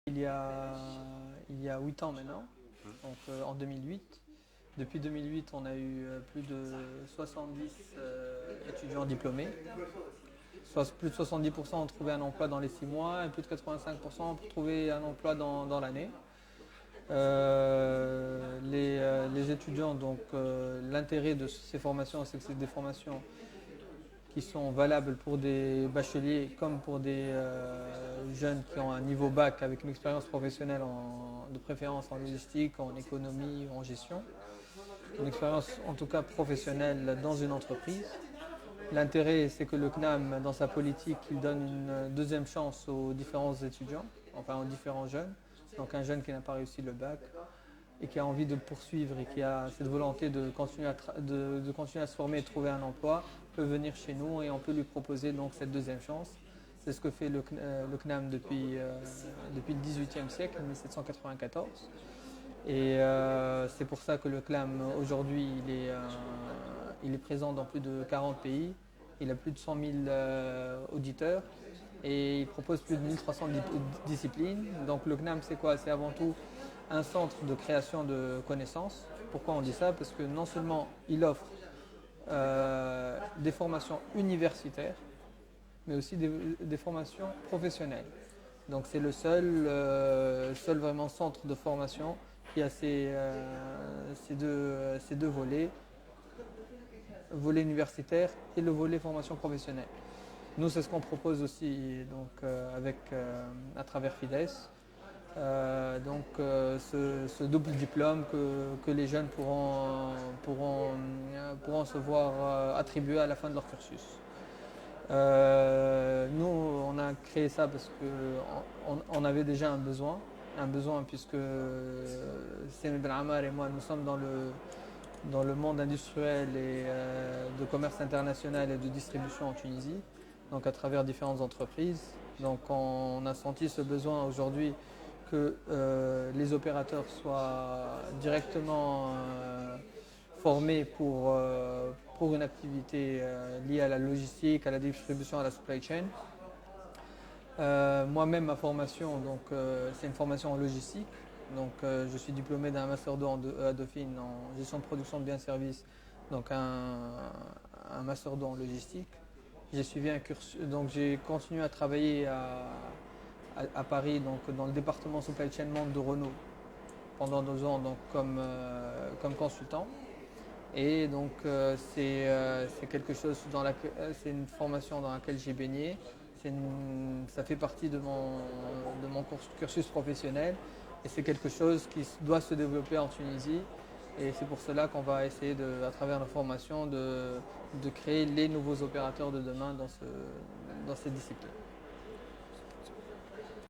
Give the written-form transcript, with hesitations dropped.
Il y a 8 ans maintenant, donc en 2008. Depuis 2008, on a eu plus de 70 étudiants diplômés. Plus de 70% ont trouvé un emploi dans les 6 mois et plus de 85% ont trouvé un emploi dans l'année. Les étudiants, donc l'intérêt de ces formations, c'est que c'est des formations qui sont valables pour des bacheliers comme pour des jeunes qui ont un niveau bac avec une expérience professionnelle de préférence en logistique, en économie ou en gestion. Une expérience en tout cas professionnelle dans une entreprise. L'intérêt, c'est que le CNAM, dans sa politique, il donne une deuxième chance aux différents étudiants, enfin aux différents jeunes. Donc un jeune qui n'a pas réussi le bac et qui a envie de poursuivre et qui a cette volonté de continuer à se former et de trouver un emploi, peut venir chez nous et on peut lui proposer donc cette deuxième chance. C'est ce que fait le CNAM depuis le XVIIIe siècle, 1794. Et c'est pour ça que le CNAM aujourd'hui il est présent dans plus de 40 pays. Il a plus de 100 000 auditeurs et il propose plus de 1300 disciplines. Donc le CNAM c'est quoi? C'est avant tout un centre de création de connaissances. Pourquoi on dit ça? Parce que non seulement il offre des formations universitaires, mais aussi des formations professionnelles. Donc c'est le seul vraiment centre de formation qui a ces deux volets, volet universitaire et le volet formation professionnelle. Nous, c'est ce qu'on propose aussi donc, à travers FIDES. Ce double diplôme que les jeunes pourront se voir attribuer à la fin de leur cursus. Nous, on a créé ça parce qu'on avait déjà un besoin puisque Sami Ben Ammar et moi, nous sommes dans le monde industriel et de commerce international et de distribution en Tunisie, donc à travers différentes entreprises. Donc on a senti ce besoin aujourd'hui que les opérateurs soient directement formés pour une activité liée à la logistique, à la distribution, à la supply chain. Moi-même, ma formation, c'est une formation en logistique. Donc, je suis diplômé d'un master 2 à Dauphine en gestion de production de biens et services, donc un master 2 en logistique. J'ai suivi un cursus, donc j'ai continué à travailler à Paris, donc dans le département supply chain monde de Renault pendant 2 ans, donc comme consultant. Et donc c'est quelque chose c'est une formation dans laquelle j'ai baigné. Ça fait partie de mon cursus professionnel et c'est quelque chose qui doit se développer en Tunisie. Et c'est pour cela qu'on va essayer, à travers nos formations, de créer les nouveaux opérateurs de demain dans cette discipline.